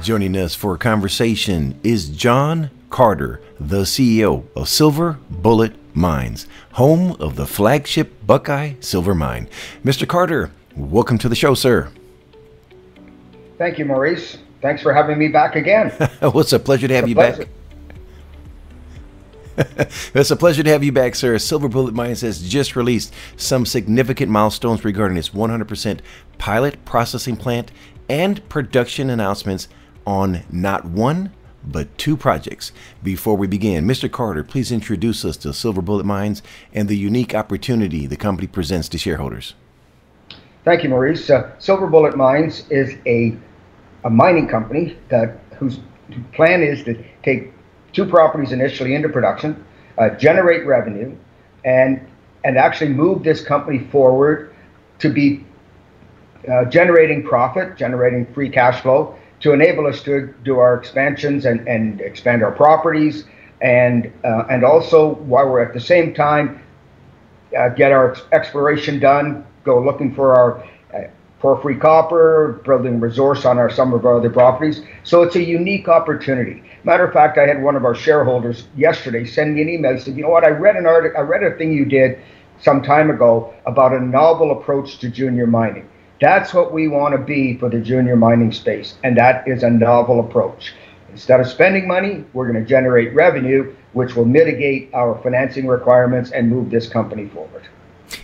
Joining us for a conversation is John Carter, the CEO of Silver Bullet Mines, home of the flagship Buckeye Silver Mine. Mr. Carter, welcome to the show, sir. Thank you, Maurice. Thanks for having me back again. Well, it's a pleasure to have you back. It's a pleasure to have you back, sir. Silver Bullet Mines has just released some significant milestones regarding its 100% pilot processing plant and production announcements on not one, but two projects. Before we begin, Mr. Carter, please introduce us to Silver Bullet Mines and the unique opportunity the company presents to shareholders. Thank you, Maurice. Silver Bullet Mines is a mining company whose plan is to take two properties initially into production, generate revenue, and actually move this company forward to be generating profit, generating free cash flow to enable us to do our expansions and expand our properties, and also while we're at the same time get our exploration done, go looking for our porphyry copper, building resource on some of our other properties. So it's a unique opportunity. Matter of fact, I had one of our shareholders yesterday send me an email. He said, "You know what? I read a thing you did some time ago about a novel approach to junior mining. That's what we want to be for the junior mining space, and that is a novel approach. Instead of spending money, we're going to generate revenue, which will mitigate our financing requirements and move this company forward."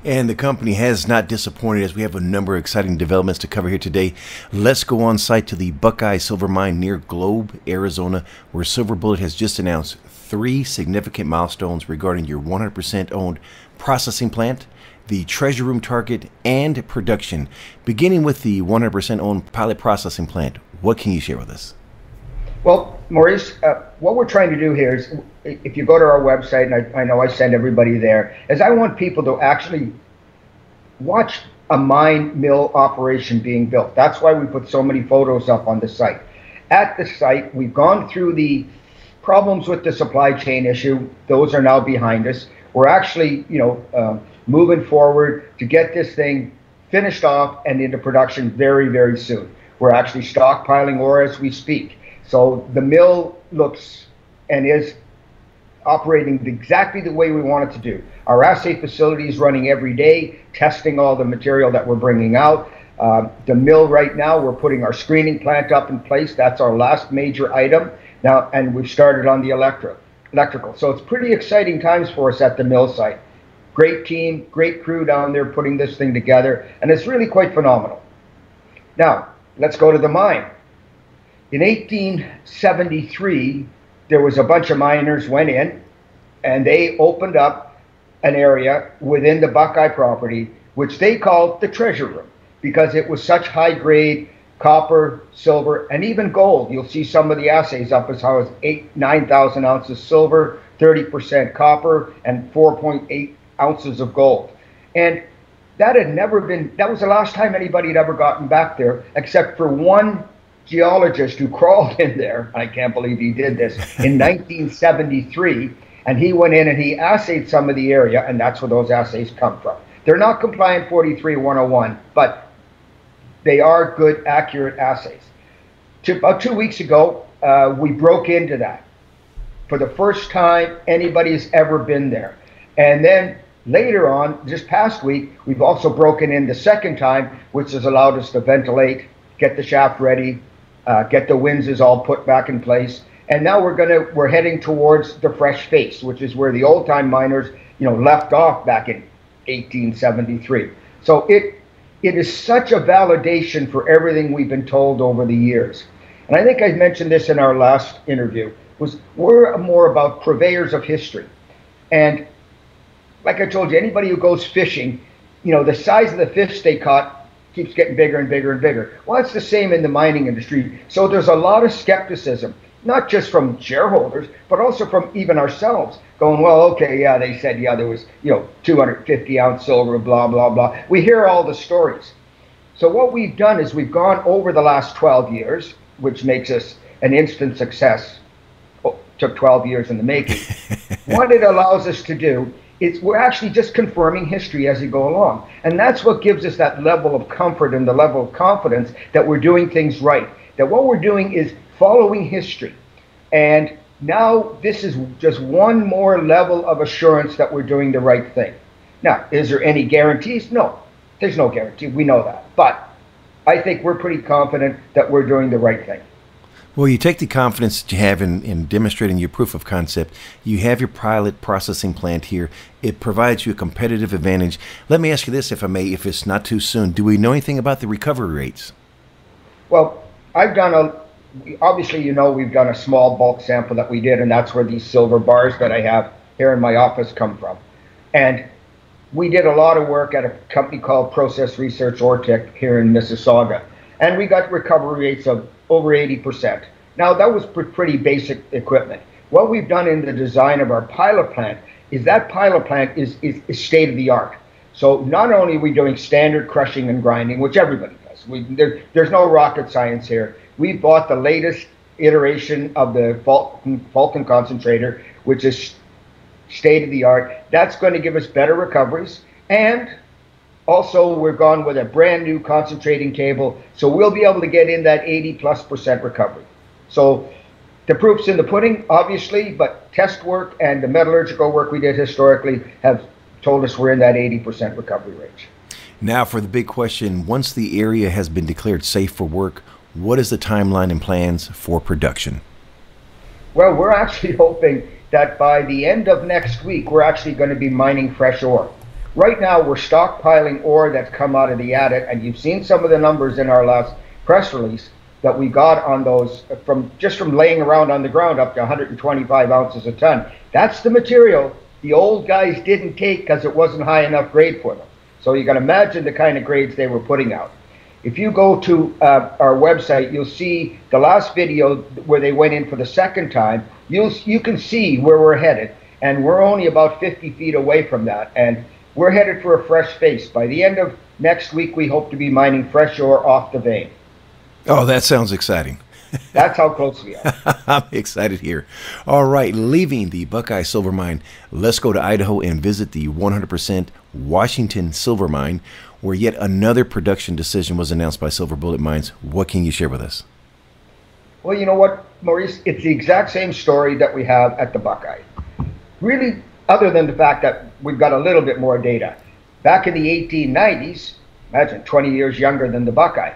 And the company has not disappointed, as we have a number of exciting developments to cover here today. Let's go on site to the Buckeye Silver Mine near Globe, Arizona, where Silver Bullet has just announced three significant milestones regarding your 100% owned processing plant, the treasure room target, and production. Beginning with the 100% owned pilot processing plant, what can you share with us? Well, Maurice, what we're trying to do here is, if you go to our website, and I know I send everybody there, is I want people to actually watch a mine mill operation being built. That's why we put so many photos up on the site. At the site, we've gone through the problems with the supply chain issue. Those are now behind us. We're actually, moving forward to get this thing finished off and into production very, very soon. We're actually stockpiling ore as we speak. So the mill looks and is operating exactly the way we want it to do. Our assay facility is running every day, testing all the material that we're bringing out. The mill right now, we're putting our screening plant up in place. That's our last major item now, and we've started on the electrical. So it's pretty exciting times for us at the mill site. Great team, great crew down there putting this thing together, and it's really quite phenomenal. Now, let's go to the mine. In 1873, there was a bunch of miners went in, and they opened up an area within the Buckeye property, which they called the treasure room, because it was such high-grade copper, silver, and even gold. You'll see some of the assays up as high as 9,000 ounces silver, 30% copper, and 4.8 ounces of gold. And that was the last time anybody had ever gotten back there, except for one geologist who crawled in there. I can't believe he did this in 1973, and he went in and he assayed some of the area, and that's where those assays come from. They're not compliant 43-101, but they are good, accurate assays. About 2 weeks ago, we broke into that for the first time anybody's ever been there. And then later on, this past week, we've also broken in the second time, which has allowed us to ventilate, get the shaft ready, get the winzes all put back in place. And now we're heading towards the fresh face, which is where the old time miners, left off back in 1873. So it is such a validation for everything we've been told over the years. And I think I mentioned this in our last interview, we're more about purveyors of history. And like I told you, anybody who goes fishing, the size of the fish they caught keeps getting bigger and bigger and bigger. Well, it's the same in the mining industry. So there's a lot of skepticism, not just from shareholders, but also from even ourselves, going, well, okay, yeah, they said, yeah, there was, 250 ounce silver, blah, blah, blah. We hear all the stories. So what we've done is we've gone over the last 12 years, which makes us an instant success. Took 12 years in the making. What it allows us to do we're actually just confirming history as we go along. And that's what gives us that level of comfort and the level of confidence that we're doing things right. That what we're doing is following history. And now this is just one more level of assurance that we're doing the right thing. Now, is there any guarantees? No, there's no guarantee. We know that. But I think we're pretty confident that we're doing the right thing. Well, you take the confidence that you have in demonstrating your proof of concept. You have your pilot processing plant here. It provides you a competitive advantage. Let me ask you this, if I may, if it's not too soon. Do we know anything about the recovery rates? Well, obviously, you know, we've done a small bulk sample that we did, and that's where these silver bars that I have here in my office come from. And we did a lot of work at a company called Process Research Ortec here in Mississauga. And we got recovery rates of over 80%. Now, that was pretty basic equipment. What we've done in the design of our pilot plant is that pilot plant is state of the art. So not only are we doing standard crushing and grinding, which everybody does. There's no rocket science here. We bought the latest iteration of the Fulton concentrator, which is state of the art. That's going to give us better recoveries. And also, we're gone with a brand new concentrating table, so we'll be able to get in that 80+% recovery. So the proof's in the pudding, obviously, but test work and the metallurgical work we did historically have told us we're in that 80% recovery range. Now for the big question, once the area has been declared safe for work, what is the timeline and plans for production? Well, we're actually hoping that by the end of next week, we're actually going to be mining fresh ore. Right now, we're stockpiling ore that's come out of the adit, and you've seen some of the numbers in our last press release that we got on those from laying around on the ground up to 125 ounces a ton. That's the material the old guys didn't take because it wasn't high enough grade for them. So you can imagine the kind of grades they were putting out. If you go to our website, you'll see the last video where they went in for the second time. You can see where we're headed, and we're only about 50 feet away from that. And we're headed for a fresh face. By the end of next week, we hope to be mining fresh ore off the vein. Oh, that sounds exciting. That's how close we are. I'm excited here. All right, leaving the Buckeye Silver Mine, let's go to Idaho and visit the 100% Washington Silver Mine, where yet another production decision was announced by Silver Bullet Mines. What can you share with us? Well, you know what, Maurice? It's the exact same story that we have at the Buckeye. Really, other than the fact that we've got a little bit more data. Back in the 1890s, imagine 20 years younger than the Buckeye,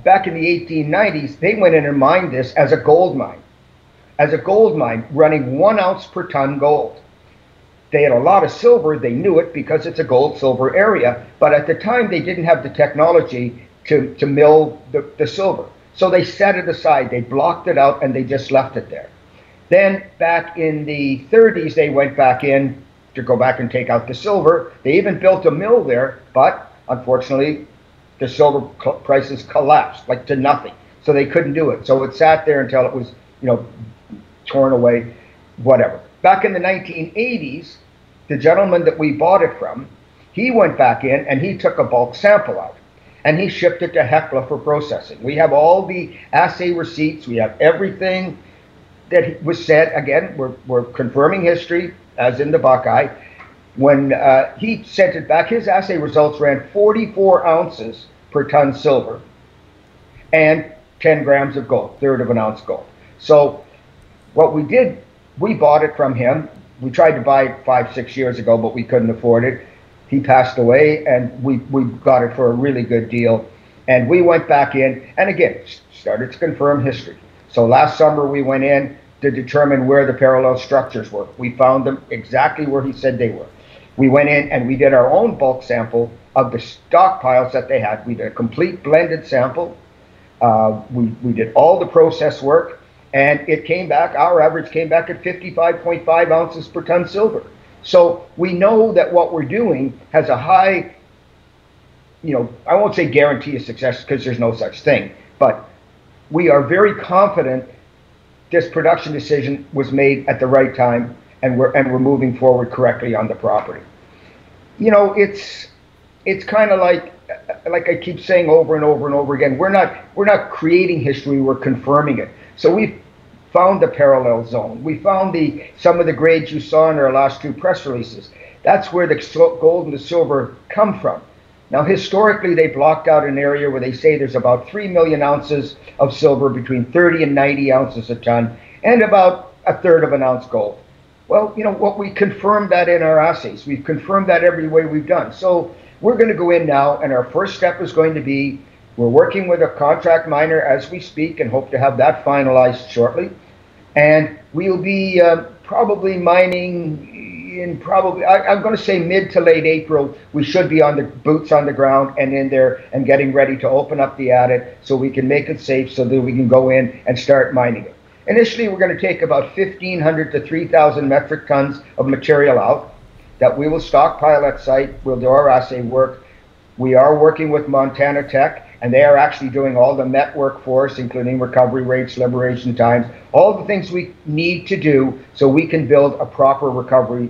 back in the 1890s, they went in and mined this as a gold mine. As a gold mine, running 1 ounce per ton gold. They had a lot of silver. They knew it because it's a gold-silver area. But at the time, they didn't have the technology to mill the silver. So they set it aside. They blocked it out, and they just left it there. Then back in the 30s, they went back in to go back and take out the silver. They even built a mill there, but unfortunately, the silver prices collapsed like to nothing. So they couldn't do it. So it sat there until it was, torn away, whatever. Back in the 1980s, the gentleman that we bought it from, he went back in and he took a bulk sample out. And he shipped it to Hecla for processing. We have all the assay receipts. We have everything that was said. Again, we're confirming history, as in the Buckeye. When he sent it back, his assay results ran 44 ounces per ton silver and 10 grams of gold, third of an ounce gold. So what we did, we bought it from him. We tried to buy it 5-6 years ago, but we couldn't afford it. He passed away, and we got it for a really good deal. And we went back in, and again, started to confirm history. So last summer, we went in to determine where the parallel structures were. We found them exactly where he said they were. We went in and we did our own bulk sample of the stockpiles that they had. We did a complete blended sample. We did all the process work, and it came back, our average came back at 55.5 ounces per ton silver. So we know that what we're doing has a high, I won't say guarantee of success because there's no such thing, but we are very confident this production decision was made at the right time, and we're moving forward correctly on the property. It's kind of like I keep saying over and over and over again, we're not creating history, we're confirming it. So we've found the parallel zone. We found some of the grades you saw in our last two press releases. That's where the gold and the silver come from. Now, historically, they blocked out an area where they say there's about 3 million ounces of silver, between 30 and 90 ounces a ton, and about a third of an ounce gold. Well, you know what, we confirmed that in our assays. We've confirmed that every way we've done. So we're going to go in now, and our first step is going to be, we're working with a contract miner as we speak and hope to have that finalized shortly. And we'll be probably mining in I'm going to say mid to late April. We should be on the boots on the ground and in there and getting ready to open up the adit so we can make it safe so that we can go in and start mining it. Initially, we're going to take about 1,500 to 3,000 metric tons of material out that we will stockpile at site. We'll do our assay work. We are working with Montana Tech, and they are actually doing all the met work for us, including recovery rates, liberation times, all the things we need to do so we can build a proper recovery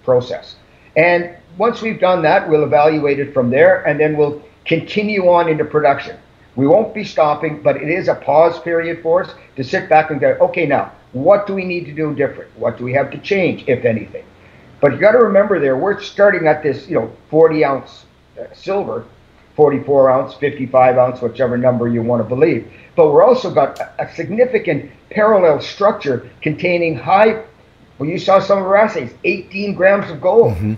process. And once we've done that, we'll evaluate it from there, and then we'll continue on into production. We won't be stopping, but it is a pause period for us to sit back and go, okay, now, what do we need to do different? What do we have to change, if anything? But you got to remember there, we're starting at this, 40 ounce silver, 44 ounce, 55 ounce, whichever number you want to believe. But we're also got a significant parallel structure containing high, well, you saw some of our assays, 18 grams of gold. Mm-hmm.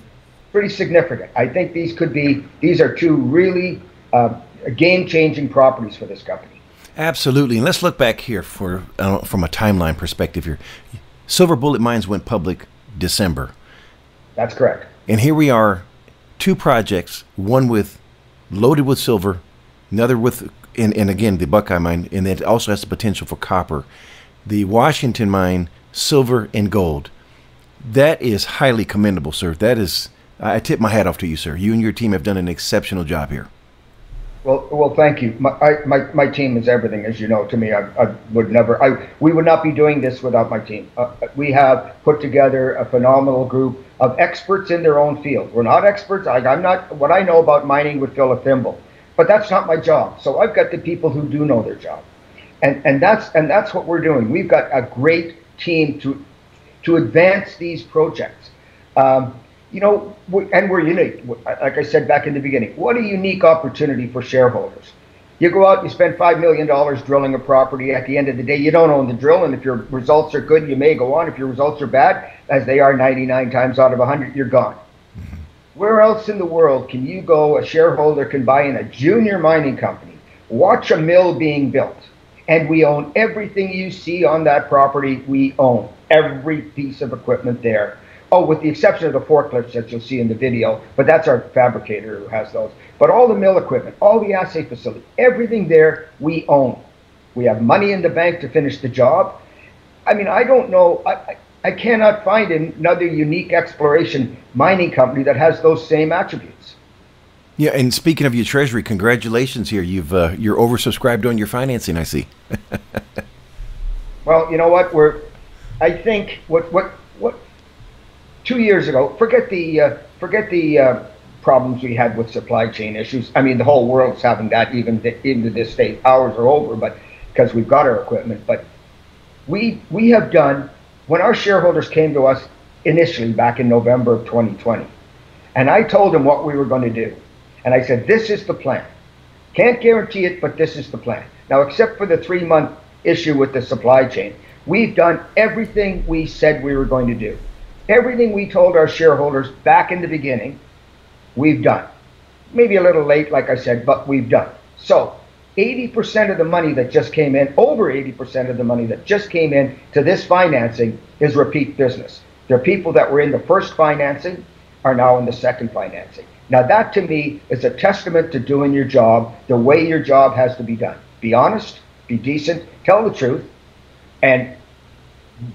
Pretty significant. I think these are two really game-changing properties for this company. Absolutely. And let's look back here from a timeline perspective here. Silver Bullet Mines went public December. That's correct. And here we are, two projects, one loaded with silver, another with, and again, the Buckeye Mine, and it also has the potential for copper. The Washington Mine, silver and gold. That is highly commendable, sir. That is, I tip my hat off to you, sir. You and your team have done an exceptional job here. Well, thank you. My team is everything, as you know, to me. We would not be doing this without my team. We have put together a phenomenal group of experts in their own field. We're not experts. I'm not. What I know about mining would fill a thimble, but that's not my job. So I've got the people who do know their job, and that's what we're doing. We've got a great team to advance these projects. And we're unique. Like I said back in the beginning, what a unique opportunity for shareholders. You go out, you spend $5 million drilling a property. At the end of the day, you don't own the drill, and if your results are good, you may go on. If your results are bad, as they are 99 times out of 100, you're gone. Mm-hmm. Where else in the world can you go, a shareholder can buy in a junior mining company, watch a mill being built, and we own everything you see on that property. We own every piece of equipment there. Oh, with the exception of the forklifts that you'll see in the video, but that's our fabricator who has those. But all the mill equipment, all the assay facility, everything there we own. We have money in the bank to finish the job. I mean, I don't know, I cannot find another unique exploration mining company that has those same attributes. Yeah, and speaking of your treasury, congratulations here. You're oversubscribed on your financing, I see. Well, you know what? I think what 2 years ago, forget the problems we had with supply chain issues. I mean, the whole world's having that even to this day. Ours are over, but because we've got our equipment. But we have done, when our shareholders came to us initially back in November of 2020, and I told them what we were going to do. And I said, this is the plan. Can't guarantee it, but this is the plan. Now, except for the 3-month issue with the supply chain, we've done everything we said we were going to do. Everything we told our shareholders back in the beginning, we've done. Maybe a little late, like I said, but we've done. So 80% of the money that just came in, over 80% of the money that just came in to this financing is repeat business. There are people that were in the first financing are now in the second financing. Now that to me is a testament to doing your job the way your job has to be done. Be honest, be decent, tell the truth, and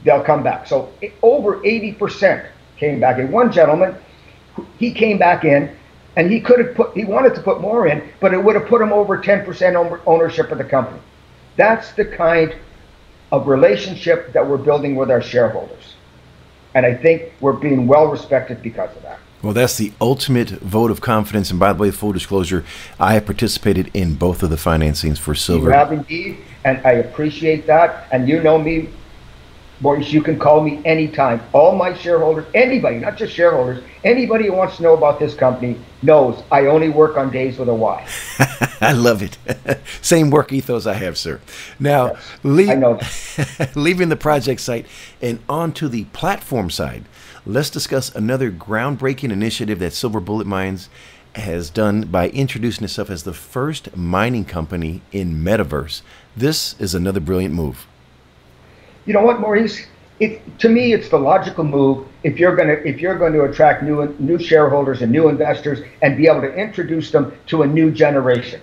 they'll come back. So over 80% came back. And one gentleman, he came back in, and he wanted to put more in, but it would have put him over 10% ownership of the company. That's the kind of relationship that we're building with our shareholders. And I think we're being well respected because of that. Well, that's the ultimate vote of confidence. And by the way, full disclosure, I have participated in both of the financings for silver. You have indeed, and I appreciate that. And you know me, Maurice, you can call me anytime. All my shareholders, anybody, not just shareholders, Anybody who wants to know about this company knows I only work on days with a Y. I love it. Same work ethos I have, sir. Now, Yes, I know that. leaving the project site and onto the platform side, let's discuss another groundbreaking initiative that Silver Bullet Mines has done by introducing itself as the first mining company in Metaverse. This is another brilliant move. You know what, Maurice? To me, it's the logical move if you're going to attract new shareholders and new investors and be able to introduce them to a new generation.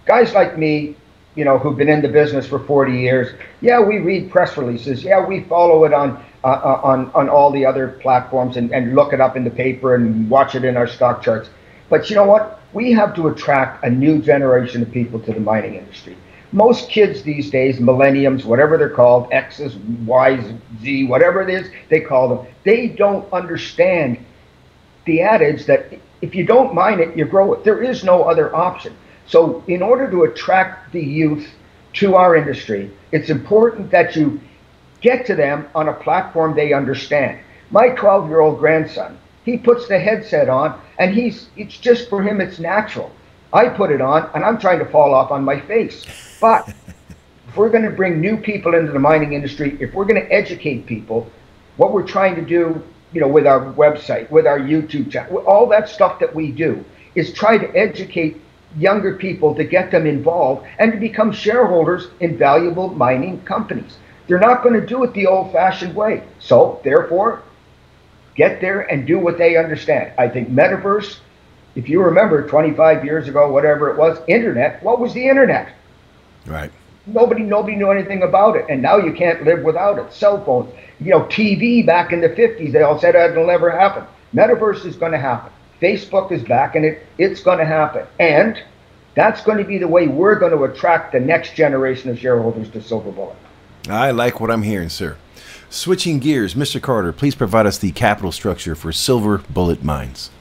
Guys like me, who've been in the business for 40 years, yeah, we read press releases, yeah, we follow it on all the other platforms and look it up in the paper and watch it in our stock charts. But you know what? We have to attract a new generation of people to the mining industry. Most kids these days, millenniums, whatever they're called, X's, Y's, Z, whatever it is they call them, they don't understand the adage that if you don't mine it, you grow it. There is no other option. So in order to attract the youth to our industry, it's important that you get to them on a platform they understand. My 12-year-old grandson, he puts the headset on, and it's just for him, it's natural. I put it on, and I'm trying to fall off on my face. But if we're going to bring new people into the mining industry, if we're going to educate people, what we're trying to do, with our website, with our YouTube channel, all that stuff that we do, is try to educate younger people to get them involved and to become shareholders in valuable mining companies. They're not going to do it the old-fashioned way. So, therefore, get there and do what they understand. I think Metaverse, if you remember 25 years ago, whatever it was, internet, what was the internet? Right. Nobody knew anything about it, and now you can't live without it. Cell phones, TV back in the 50s, they all said it'll never happen. Metaverse is going to happen. Facebook is back, and it's going to happen. And that's going to be the way we're going to attract the next generation of shareholders to Silver Bullet. I like what I'm hearing, sir. Switching gears, Mr. Carter, please provide us the capital structure for Silver Bullet Mines.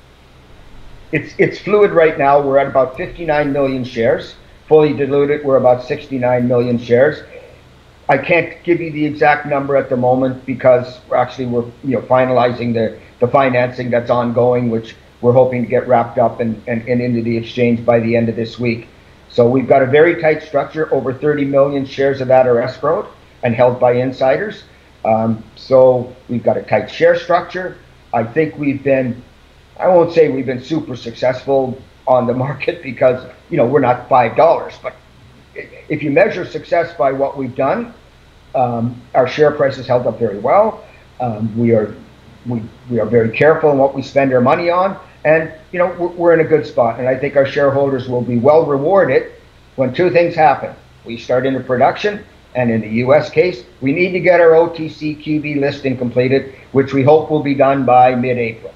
It's fluid right now. We're at about 59 million shares. Fully diluted, we're about 69 million shares. I can't give you the exact number at the moment because we're finalizing the financing that's ongoing, which we're hoping to get wrapped up and into the exchange by the end of this week. So we've got a very tight structure. Over 30 million shares of that are escrowed and held by insiders. So we've got a tight share structure. I think I won't say we've been super successful on the market because, we're not $5, but if you measure success by what we've done, our share price has held up very well. We are very careful in what we spend our money on, and, we're in a good spot. And I think our shareholders will be well rewarded when two things happen. We start into production, and in the U.S. case, we need to get our OTCQB listing completed, which we hope will be done by mid-April.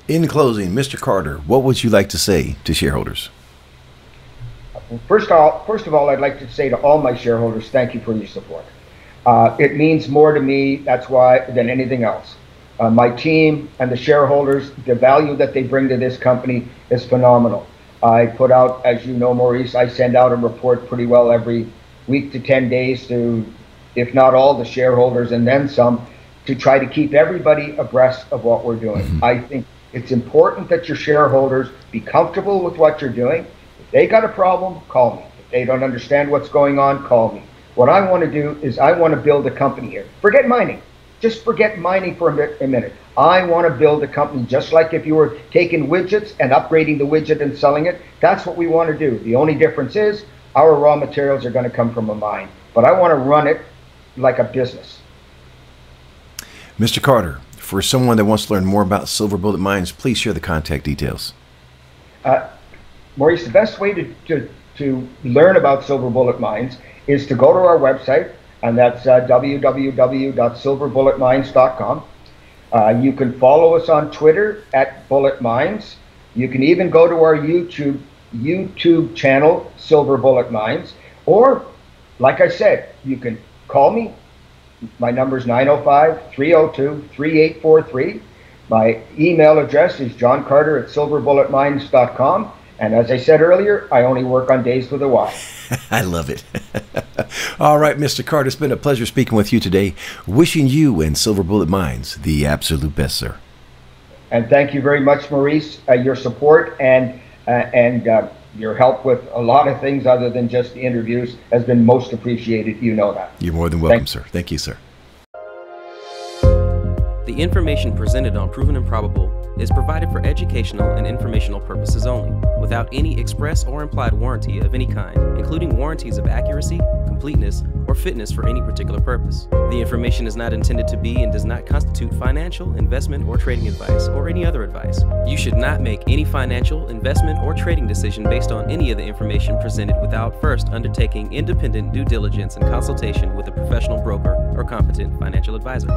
In closing, Mr. Carter, what would you like to say to shareholders? First of all, I'd like to say to all my shareholders, thank you for your support. It means more to me, than anything else. My team and the shareholders, the value that they bring to this company is phenomenal. I put out, as you know, Maurice, I send out a report pretty well every week to 10 days to, if not all the shareholders and then some, to try to keep everybody abreast of what we're doing. Mm-hmm. I think it's important that your shareholders be comfortable with what you're doing. If they got a problem, call me. If they don't understand what's going on, call me. What I want to do is I want to build a company here. Forget mining. Just forget mining for a minute. I want to build a company just like if you were taking widgets and upgrading the widget and selling it. That's what we want to do. The only difference is our raw materials are going to come from a mine. But I want to run it like a business. Mr. Carter, for someone that wants to learn more about Silver Bullet Mines, please share the contact details. Maurice, the best way to learn about Silver Bullet Mines is to go to our website, and that's www.silverbulletmines.com. You can follow us on Twitter at Bullet Mines. You can even go to our YouTube channel, Silver Bullet Mines, or, like I said, you can call me. My number is 905-302-3843. My email address is johncarter@silverbulletmines.com. And as I said earlier, I only work on days with a Y. I love it. All right, Mr. Carter, it's been a pleasure speaking with you today. Wishing you and Silver Bullet Mines the absolute best, sir. And thank you very much, Maurice. Your support and your help with a lot of things other than just the interviews has been most appreciated. You know that. You're more than welcome, sir. Thank you, sir. The information presented on Proven and Probable is provided for educational and informational purposes only, without any express or implied warranty of any kind, including warranties of accuracy, completeness, or fitness for any particular purpose. The information is not intended to be and does not constitute financial, investment, or trading advice, or any other advice. You should not make any financial, investment, or trading decision based on any of the information presented without first undertaking independent due diligence and consultation with a professional broker or competent financial advisor.